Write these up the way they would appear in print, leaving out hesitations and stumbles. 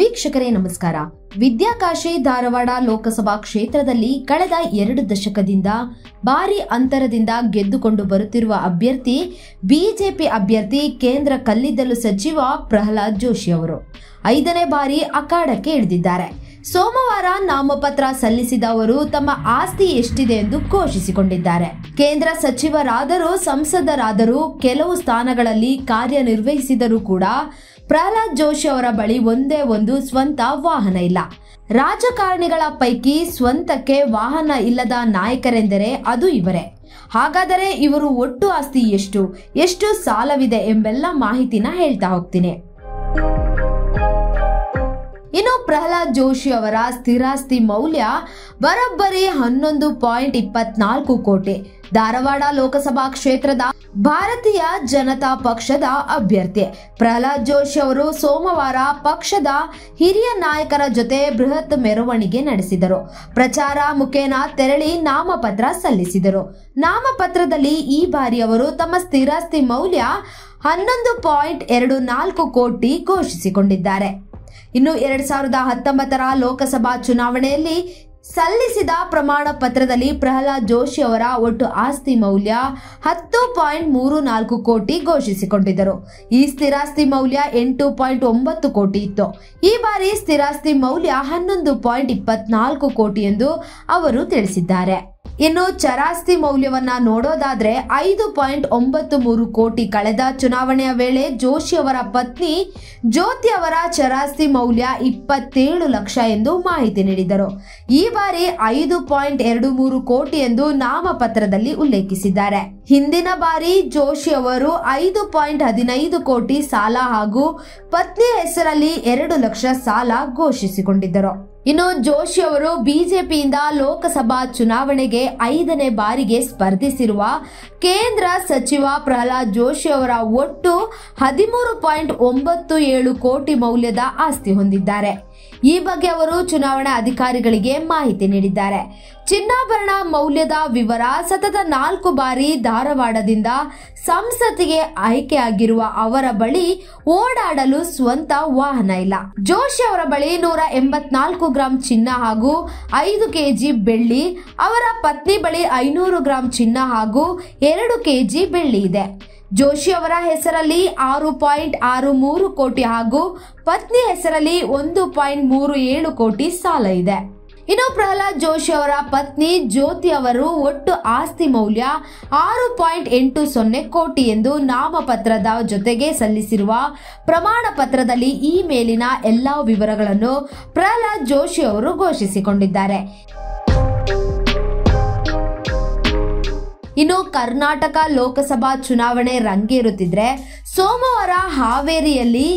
ವೀಕ್ಷಕರೇ ನಮಸ್ಕಾರ. ವಿದ್ಯಾಕಾಶಿ ಧಾರವಾಡ ಲೋಕಸಭಾ ಕ್ಷೇತ್ರದಲ್ಲಿ ಕಳೆದ 2 ದಶಕದಿಂದ ಭಾರಿ ಅಂತರದಿಂದ ಗೆದ್ದುಕೊಂಡು ಬರುತ್ತಿರುವ ಅಭ್ಯರ್ಥಿ ಬಿಜೆಪಿ ಅಭ್ಯರ್ಥಿ ಕೇಂದ್ರ ಕಲ್ಲಿದ್ದಲು ಸಚಿವ ಪ್ರಹ್ಲಾದ್ ಜೋಶಿ ಅವರು 5ನೇ ಬಾರಿ ಅಖಾಡಕ್ಕೆ ಇಳಿದಿದ್ದಾರೆ. ಸೋಮವಾರ ನಾಮಪತ್ರ ಸಲ್ಲಿಸಿದ ಅವರು ತಮ್ಮ ಆಸ್ತಿ ಎಷ್ಟಿದೆ ಎಂದು ಘೋಷಿಸಿಕೊಂಡಿದ್ದಾರೆ. ಕೇಂದ್ರ ಸಚಿವರಾದರೂ ಸಂಸದರಾದರೂ ಕೆಲವು ಸ್ಥಾನಗಳಲ್ಲಿ ಕಾರ್ಯನಿರ್ವಹಿಸಿದರೂ ಕೂಡ ಪ್ರಹ್ಲಾದ್ ಜೋಶಿ ಅವರ ಬಳಿ ಒಂದೇ ಒಂದು ಸ್ವಂತ ವಾಹನ ಇಲ್ಲ. ರಾಜಕಾರಣಿಗಳ ಪೈಕಿ ಸ್ವಂತಕ್ಕೆ ವಾಹನ ಇಲ್ಲದ ನಾಯಕರೆಂದರೆ ಅದು ಇವರೇ. ಹಾಗಾದರೆ ಇವರು ಒಟ್ಟು ಆಸ್ತಿ ಎಷ್ಟು ಸಾಲವಿದೆ ಎಂಬೆಲ್ಲ ಮಾಹಿತಿನ ಹೇಳ್ತಾ ಹೋಗ್ತೀನಿ. ಇನ್ನು ಪ್ರಹ್ಲಾದ್ ಜೋಶಿ ಅವರ ಸ್ಥಿರಾಸ್ತಿ ಮೌಲ್ಯ ಬರೋಬ್ಬರಿ 11.24 ಕೋಟಿ. ಧಾರವಾಡ ಲೋಕಸಭಾ ಕ್ಷೇತ್ರದ ಭಾರತೀಯ ಜನತಾ ಪಕ್ಷದ ಅಭ್ಯರ್ಥಿ ಪ್ರಹ್ಲಾದ್ ಜೋಶಿ ಅವರು ಸೋಮವಾರ ಪಕ್ಷದ ಹಿರಿಯ ನಾಯಕರ ಜೊತೆ ಬೃಹತ್ ಮೆರವಣಿಗೆ ನಡೆಸಿದರು. ಪ್ರಚಾರ ಮುಖೇನ ತೆರಳಿ ನಾಮಪತ್ರ ಸಲ್ಲಿಸಿದರು. ನಾಮಪತ್ರದಲ್ಲಿ ಈ ಬಾರಿ ಅವರು ತಮ್ಮ ಸ್ಥಿರಾಸ್ತಿ ಮೌಲ್ಯ 11.24 ಕೋಟಿ ಘೋಷಿಸಿಕೊಂಡಿದ್ದಾರೆ. ಇನ್ನು 2019ರ ಲೋಕಸಭಾ ಚುನಾವಣೆಯಲ್ಲಿ ಸಲ್ಲಿಸಿದ ಪ್ರಮಾಣ ಪತ್ರದಲ್ಲಿ ಪ್ರಹ್ಲಾದ್ ಜೋಶಿ ಅವರ ಒಟ್ಟು ಆಸ್ತಿ ಮೌಲ್ಯ 10.34 ಕೋಟಿ ಘೋಷಿಸಿಕೊಂಡಿದ್ದರು. ಈ ಸ್ಥಿರಾಸ್ತಿ ಮೌಲ್ಯ 8.9 ಕೋಟಿ ಇತ್ತು. ಈ ಬಾರಿ ಸ್ಥಿರಾಸ್ತಿ ಮೌಲ್ಯ 11.24 ಕೋಟಿ ಎಂದು ಅವರು ತಿಳಿಸಿದ್ದಾರೆ. ಇನ್ನು ಚರಾಸ್ತಿ ಮೌಲ್ಯವನ್ನ ನೋಡೋದಾದ್ರೆ 5.93 ಕೋಟಿ. ಕಳೆದ ಚುನಾವಣೆಯ ವೇಳೆ ಜೋಶಿ ಅವರ ಪತ್ನಿ ಜ್ಯೋತಿ ಅವರ ಚರಾಸ್ತಿ ಮೌಲ್ಯ 27 ಲಕ್ಷ ಎಂದು ಮಾಹಿತಿ ನೀಡಿದರು. ಈ ಬಾರಿ 5.23 ಕೋಟಿ ಎಂದು ನಾಮಪತ್ರದಲ್ಲಿ ಉಲ್ಲೇಖಿಸಿದ್ದಾರೆ. ಹಿಂದಿನ ಬಾರಿ ಜೋಶಿ ಅವರು 5.15 ಕೋಟಿ ಸಾಲ ಹಾಗೂ ಪತ್ನಿ ಹೆಸರಲ್ಲಿ 2 ಲಕ್ಷ ಸಾಲ ಘೋಷಿಸಿಕೊಂಡಿದ್ದರು. ಇನ್ನು ಜೋಶಿ ಅವರು ಬಿಜೆಪಿಯಿಂದ ಲೋಕಸಭಾ ಚುನಾವಣೆಗೆ 5ನೇ ಬಾರಿಗೆ ಸ್ಪರ್ಧಿಸಿರುವ ಕೇಂದ್ರ ಸಚಿವ ಪ್ರಹ್ಲಾದ್ ಜೋಶಿ ಅವರ ಒಟ್ಟು 13.97 ಕೋಟಿ ಮೌಲ್ಯದ ಆಸ್ತಿ ಹೊಂದಿದ್ದಾರೆ. ಈ ಬಗ್ಗೆ ಅವರು ಚುನಾವಣಾ ಅಧಿಕಾರಿಗಳಿಗೆ ಮಾಹಿತಿ ನೀಡಿದ್ದಾರೆ. ಚಿನ್ನಾಭರಣ ಮೌಲ್ಯದ ವಿವರ ಸತತ 4 ಬಾರಿ ಧಾರವಾಡದಿಂದ ಸಂಸತ್ತಿಗೆ ಆಯ್ಕೆಯಾಗಿರುವ ಅವರ ಬಳಿ ಓಡಾಡಲು ಸ್ವಂತ ವಾಹನ ಇಲ್ಲ. ಜೋಶಿ ಅವರ ಬಳಿ 184 ಗ್ರಾಂ ಚಿನ್ನ ಹಾಗೂ 5 ಕೆಜಿ ಬೆಳ್ಳಿ, ಅವರ ಪತ್ನಿ ಬಳಿ 500 ಗ್ರಾಂ ಚಿನ್ನ ಹಾಗೂ 2 ಕೆಜಿ ಬೆಳ್ಳಿ ಇದೆ. ಜೋಶಿ ಅವರ ಹೆಸರಲ್ಲಿ 6.63 ಕೋಟಿ ಹಾಗೂ ಪತ್ನಿ ಹೆಸರಲ್ಲಿ 1.37 ಕೋಟಿ ಸಾಲ ಇದೆ. ಇನ್ನು ಪ್ರಹ್ಲಾದ್ ಜೋಶಿ ಅವರ ಪತ್ನಿ ಜ್ಯೋತಿ ಅವರು ಒಟ್ಟು ಆಸ್ತಿ ಮೌಲ್ಯ 6.80 ಕೋಟಿ ಎಂದು ನಾಮಪತ್ರದ ಜೊತೆಗೆ ಸಲ್ಲಿಸಿರುವ ಪ್ರಮಾಣ ಪತ್ರದಲ್ಲಿ ಈ ಮೇಲಿನ ಎಲ್ಲಾ ವಿವರಗಳನ್ನು ಪ್ರಹ್ಲಾದ್ ಜೋಶಿ ಅವರು ಘೋಷಿಸಿಕೊಂಡಿದ್ದಾರೆ. ಇನ್ನು ಕರ್ನಾಟಕ ಲೋಕಸಭಾ ಚುನಾವಣೆ ರಂಗೇರುತ್ತಿದ್ರೆ ಸೋಮವಾರ ಹಾವೇರಿಯಲ್ಲಿ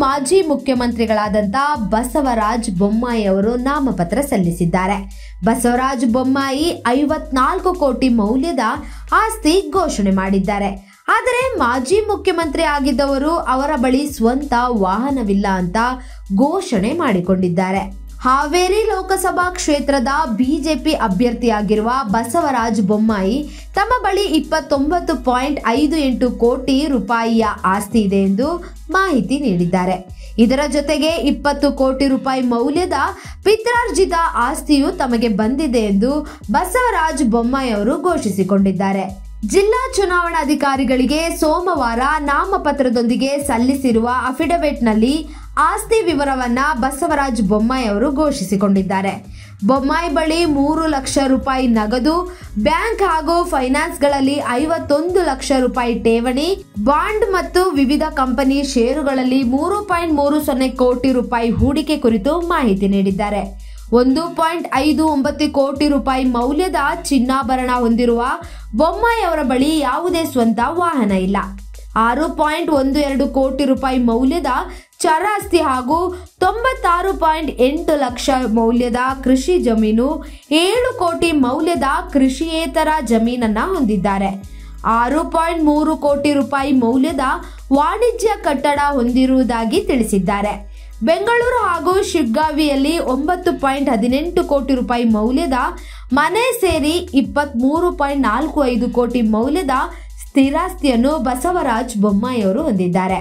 ಮಾಜಿ ಮುಖ್ಯಮಂತ್ರಿಗಳಾದಂಥ ಬಸವರಾಜ ಬೊಮ್ಮಾಯಿ ಅವರು ನಾಮಪತ್ರ ಸಲ್ಲಿಸಿದ್ದಾರೆ. ಬಸವರಾಜ ಬೊಮ್ಮಾಯಿ 54 ಕೋಟಿ ಮೌಲ್ಯದ ಆಸ್ತಿ ಘೋಷಣೆ ಮಾಡಿದ್ದಾರೆ. ಆದರೆ ಮಾಜಿ ಮುಖ್ಯಮಂತ್ರಿ ಆಗಿದ್ದವರು ಅವರ ಬಳಿ ಸ್ವಂತ ವಾಹನವಿಲ್ಲ ಅಂತ ಘೋಷಣೆ ಮಾಡಿಕೊಂಡಿದ್ದಾರೆ. ಹಾವೇರಿ ಲೋಕಸಭಾ ಕ್ಷೇತ್ರದ ಬಿಜೆಪಿ ಅಭ್ಯರ್ಥಿಯಾಗಿರುವ ಬಸವರಾಜ ಬೊಮ್ಮಾಯಿ ತಮ್ಮ ಬಳಿ 29.58 ಕೋಟಿ ರೂಪಾಯಿಯ ಆಸ್ತಿ ಇದೆ ಎಂದು ಮಾಹಿತಿ ನೀಡಿದ್ದಾರೆ. ಇದರ ಜೊತೆಗೆ 20 ಕೋಟಿ ರೂಪಾಯಿ ಮೌಲ್ಯದ ಪಿತ್ರಾರ್ಜಿತ ಆಸ್ತಿಯು ತಮಗೆ ಬಂದಿದೆ ಎಂದು ಬಸವರಾಜ ಬೊಮ್ಮಾಯಿ ಅವರು ಘೋಷಿಸಿಕೊಂಡಿದ್ದಾರೆ. ಜಿಲ್ಲಾ ಚುನಾವಣಾಧಿಕಾರಿಗಳಿಗೆ ಸೋಮವಾರ ನಾಮಪತ್ರದೊಂದಿಗೆ ಸಲ್ಲಿಸಿರುವ ಅಫಿಡವಿಟ್ನಲ್ಲಿ ಆಸ್ತಿ ವಿವರವನ್ನ ಬಸವರಾಜ ಬೊಮ್ಮಾಯಿ ಅವರು ಘೋಷಿಸಿಕೊಂಡಿದ್ದಾರೆ. ಬೊಮ್ಮಾಯಿ ಬಳಿ 3 ಲಕ್ಷ ರೂಪಾಯಿ ನಗದು, ಬ್ಯಾಂಕ್ ಹಾಗೂ ಫೈನಾನ್ಸ್ಗಳಲ್ಲಿ 51 ಲಕ್ಷ ರೂಪಾಯಿ ಠೇವಣಿ, ಬಾಂಡ್ ಮತ್ತು ವಿವಿಧ ಕಂಪನಿ ಷೇರುಗಳಲ್ಲಿ 3.30 ಕೋಟಿ ರೂಪಾಯಿ ಹೂಡಿಕೆ ಕುರಿತು ಮಾಹಿತಿ ನೀಡಿದ್ದಾರೆ. 1.59 ಕೋಟಿ ರೂಪಾಯಿ ಮೌಲ್ಯದ ಚಿನ್ನಾಭರಣ ಹೊಂದಿರುವ ಬೊಮ್ಮಾಯಿ ಅವರ ಬಳಿ ಯಾವುದೇ ಸ್ವಂತ ವಾಹನ ಇಲ್ಲ. 6.12 ಕೋಟಿ ರೂಪಾಯಿ ಮೌಲ್ಯದ ಚರಾಸ್ತಿ ಹಾಗೂ 96.8 ಲಕ್ಷ ಮೌಲ್ಯದ ಕೃಷಿ ಜಮೀನು, 7 ಕೋಟಿ ಮೌಲ್ಯದ ಕೃಷಿಯೇತರ ಜಮೀನನ್ನ ಹೊಂದಿದ್ದಾರೆ. 6.3 ಕೋಟಿ ರೂಪಾಯಿ ಮೌಲ್ಯದ ವಾಣಿಜ್ಯ ಕಟ್ಟಡ ಹೊಂದಿರುವುದಾಗಿ ತಿಳಿಸಿದ್ದಾರೆ. ಬೆಂಗಳೂರು ಹಾಗೂ ಶಿಗ್ಗಾವಿಯಲ್ಲಿ 9.18 ಕೋಟಿ ರೂಪಾಯಿ ಮೌಲ್ಯದ ಮನೆ ಸೇರಿ 23.45 ಕೋಟಿ ಮೌಲ್ಯದ ಸ್ಥಿರಾಸ್ತಿಯನ್ನು ಬಸವರಾಜ ಬೊಮ್ಮಾಯಿ ಅವರು ಹೊಂದಿದ್ದಾರೆ.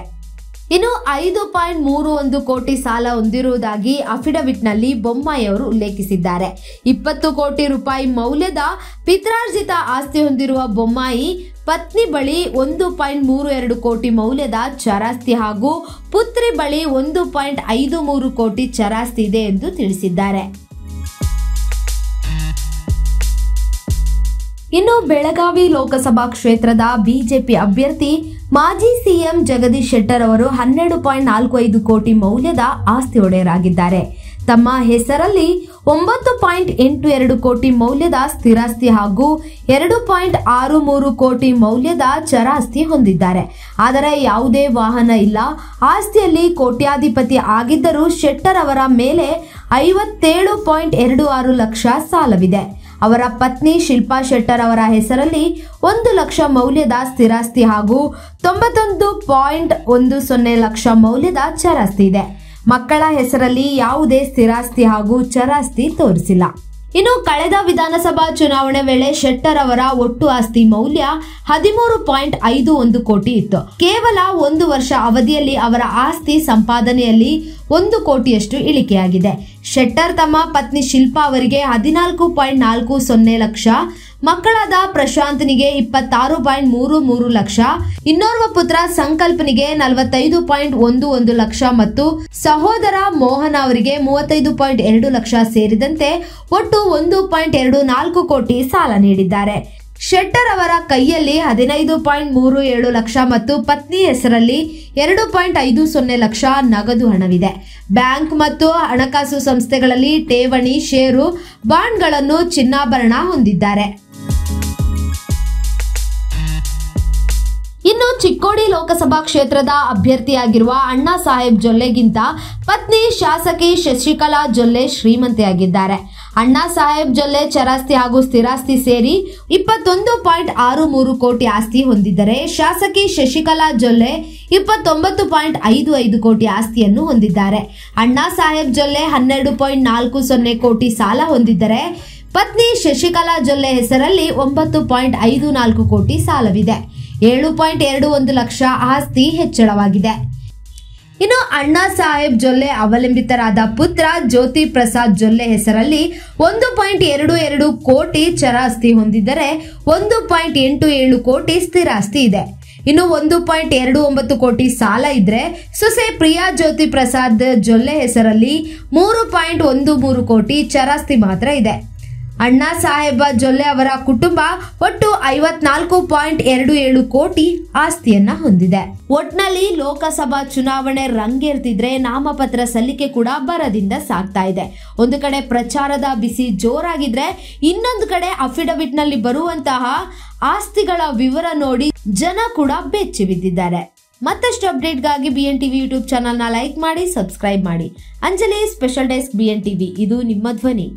ಇನ್ನು 5.31 ಕೋಟಿ ಸಾಲ ಹೊಂದಿರುವುದಾಗಿ ಅಫಿಡವಿಟ್ನಲ್ಲಿ ಬೊಮ್ಮಾಯಿ ಅವರು ಉಲ್ಲೇಖಿಸಿದ್ದಾರೆ. 20 ಕೋಟಿ ರೂಪಾಯಿ ಮೌಲ್ಯದ ಪಿತ್ರಾರ್ಜಿತ ಆಸ್ತಿ ಹೊಂದಿರುವ ಬೊಮ್ಮಾಯಿ ಪತ್ನಿ ಬಳಿ 1.32 ಕೋಟಿ ಮೌಲ್ಯದ ಚರಾಸ್ತಿ ಹಾಗೂ ಪುತ್ರಿ ಬಳಿ 1.53 ಕೋಟಿ ಚರಾಸ್ತಿ ಇದೆ ಎಂದು ತಿಳಿಸಿದ್ದಾರೆ. ಇನ್ನು ಬೆಳಗಾವಿ ಲೋಕಸಭಾ ಕ್ಷೇತ್ರದ ಬಿಜೆಪಿ ಅಭ್ಯರ್ಥಿ ಮಾಜಿ ಸಿಎಂ ಜಗದೀಶ್ ಶೆಟ್ಟರ್ ಅವರು 12.45 ಕೋಟಿ ಮೌಲ್ಯದ ಆಸ್ತಿ ಒಡೆಯರಾಗಿದ್ದಾರೆ. ತಮ್ಮ ಹೆಸರಲ್ಲಿ 9.82 ಕೋಟಿ ಮೌಲ್ಯದ ಸ್ಥಿರಾಸ್ತಿ ಹಾಗೂ 2.63 ಕೋಟಿ ಮೌಲ್ಯದ ಚರಾಸ್ತಿ ಹೊಂದಿದ್ದಾರೆ. ಆದರೆ ಯಾವುದೇ ವಾಹನ ಇಲ್ಲ. ಆಸ್ತಿಯಲ್ಲಿ ಕೋಟ್ಯಾಧಿಪತಿ ಆಗಿದ್ದರೂ ಶೆಟ್ಟರ್ ಅವರ ಮೇಲೆ 57.26 ಲಕ್ಷ ಸಾಲವಿದೆ. ಅವರ ಪತ್ನಿ ಶಿಲ್ಪಾ ಶೆಟ್ಟರ್ ಅವರ ಹೆಸರಲ್ಲಿ 1 ಲಕ್ಷ ಮೌಲ್ಯದ ಸ್ಥಿರಾಸ್ತಿ ಹಾಗೂ 91.10 ಲಕ್ಷ ಮೌಲ್ಯದ ಚರಾಸ್ತಿ ಇದೆ. ಮಕ್ಕಳ ಹೆಸರಲ್ಲಿ ಯಾವುದೇ ಸ್ಥಿರಾಸ್ತಿ ಹಾಗೂ ಚರಾಸ್ತಿ ತೋರಿಸಿಲ್ಲ. ಇನ್ನು ಕಳೆದ ವಿಧಾನಸಭಾ ಚುನಾವಣೆ ವೇಳೆ ಶೆಟ್ಟರ್ ಅವರ ಒಟ್ಟು ಆಸ್ತಿ ಮೌಲ್ಯ 13.51 ಕೋಟಿ ಇತ್ತು. ಕೇವಲ 1 ವರ್ಷ ಅವಧಿಯಲ್ಲಿ ಅವರ ಆಸ್ತಿ ಸಂಪಾದನೆಯಲ್ಲಿ 1 ಕೋಟಿಯಷ್ಟು ಇಳಿಕೆಯಾಗಿದೆ. ಶೆಟ್ಟರ್ ತಮ್ಮ ಪತ್ನಿ ಶಿಲ್ಪಾ ಅವರಿಗೆ 14.40 ಲಕ್ಷ, ಮಕ್ಕಳಾದ ಪ್ರಶಾಂತ್ನಿಗೆ 26.33 ಲಕ್ಷ, ಇನ್ನೋರ್ವ ಪುತ್ರ ಸಂಕಲ್ಪನಿಗೆ 45.11 ಲಕ್ಷ ಮತ್ತು ಸಹೋದರ ಮೋಹನ್ ಅವರಿಗೆ 35.2 ಲಕ್ಷ ಸೇರಿದಂತೆ ಒಟ್ಟು 1.24 ಕೋಟಿ ಸಾಲ ನೀಡಿದ್ದಾರೆ. ಶೆಟ್ಟರ್ ಅವರ ಕೈಯಲ್ಲಿ 15.37 ಲಕ್ಷ ಮತ್ತು ಪತ್ನಿ ಹೆಸರಲ್ಲಿ 2.50 ಲಕ್ಷ ನಗದು ಹಣವಿದೆ. ಬ್ಯಾಂಕ್ ಮತ್ತು ಹಣಕಾಸು ಸಂಸ್ಥೆಗಳಲ್ಲಿ ಠೇವಣಿ, ಷೇರು, ಬಾಂಡ್ಗಳನ್ನು ಚಿನ್ನಾಭರಣ ಹೊಂದಿದ್ದಾರೆ. ಇನ್ನು ಚಿಕ್ಕೋಡಿ ಲೋಕಸಭಾ ಕ್ಷೇತ್ರದ ಅಭ್ಯರ್ಥಿಯಾಗಿರುವ ಅಣ್ಣಾ ಸಾಹೇಬ್ ಜೊಲ್ಲೆಗಿಂತ ಪತ್ನಿ ಶಾಸಕಿ ಶಶಿಕಲಾ ಜೊಲ್ಲೆ ಶ್ರೀಮಂತೆಯಾಗಿದ್ದಾರೆ. ಅಣ್ಣಾ ಸಾಹೇಬ್ ಜೊಲ್ಲೆ ಚರಾಸ್ತಿ ಹಾಗೂ ಸ್ಥಿರಾಸ್ತಿ ಸೇರಿ 21.63 ಕೋಟಿ ಆಸ್ತಿ ಹೊಂದಿದ್ದರೆ ಶಾಸಕಿ ಶಶಿಕಲಾ ಜೊಲ್ಲೆ 29.55 ಕೋಟಿ ಆಸ್ತಿಯನ್ನು ಹೊಂದಿದ್ದಾರೆ. ಅಣ್ಣಾ ಸಾಹೇಬ್ ಜೊಲ್ಲೆ 12.40 ಕೋಟಿ ಸಾಲ ಹೊಂದಿದ್ದರೆ ಪತ್ನಿ ಶಶಿಕಲಾ ಜೊಲ್ಲೆ ಹೆಸರಲ್ಲಿ 9.54 ಕೋಟಿ ಸಾಲವಿದೆ. 7.21 ಲಕ್ಷ ಆಸ್ತಿ ಹೆಚ್ಚಳವಾಗಿದೆ. ಇನ್ನು ಅಣ್ಣಾ ಸಾಹೇಬ್ ಜೊಲ್ಲೆ ಅವಲಂಬಿತರಾದ ಪುತ್ರ ಜ್ಯೋತಿ ಪ್ರಸಾದ್ ಜೊಲ್ಲೆ ಹೆಸರಲ್ಲಿ 1.22 ಕೋಟಿ ಚರಾಸ್ತಿ ಹೊಂದಿದ್ದರೆ 1.87 ಕೋಟಿ ಸ್ಥಿರಾಸ್ತಿ ಇದೆ. ಇನ್ನು 1.29 ಕೋಟಿ ಸಾಲ ಇದ್ರೆ ಸೊಸೆ ಪ್ರಿಯಾ ಜ್ಯೋತಿ ಪ್ರಸಾದ್ ಜೊಲ್ಲೆ ಹೆಸರಲ್ಲಿ 3.13 ಕೋಟಿ ಚರಾಸ್ತಿ ಮಾತ್ರ ಇದೆ. ಅಣ್ಣಾ ಸಾಹೇಬ ಜೊಲ್ಲೆ ಅವರ ಕುಟುಂಬ ಒಟ್ಟು 54.27 ಕೋಟಿ ಆಸ್ತಿಯನ್ನ ಹೊಂದಿದೆ. ಒಟ್ನಲ್ಲಿ ಲೋಕಸಭಾ ಚುನಾವಣೆ ರಂಗೇರ್ತಿದ್ರೆ ನಾಮಪತ್ರ ಸಲ್ಲಿಕೆ ಕೂಡ ಬರದಿಂದ ಸಾಗ್ತಾ ಇದೆ. ಒಂದು ಕಡೆ ಪ್ರಚಾರದ ಬಿಸಿ ಜೋರಾಗಿದ್ರೆ ಇನ್ನೊಂದು ಕಡೆ ಅಫಿಡವಿಟ್ ನಲ್ಲಿ ಬರುವಂತಹ ಆಸ್ತಿಗಳ ವಿವರ ನೋಡಿ ಜನ ಕೂಡ ಬೆಚ್ಚಿ ಬಿದ್ದಿದ್ದಾರೆ. ಮತ್ತಷ್ಟು ಅಪ್ಡೇಟ್ಗಾಗಿ BN TV ಯೂಟ್ಯೂಬ್ ಚಾನಲ್ನ ಲೈಕ್ ಮಾಡಿ, ಸಬ್ಸ್ಕ್ರೈಬ್ ಮಾಡಿ. Anjali special desk BN TV, ಇದು ನಿಮ್ಮ ಧ್ವನಿ.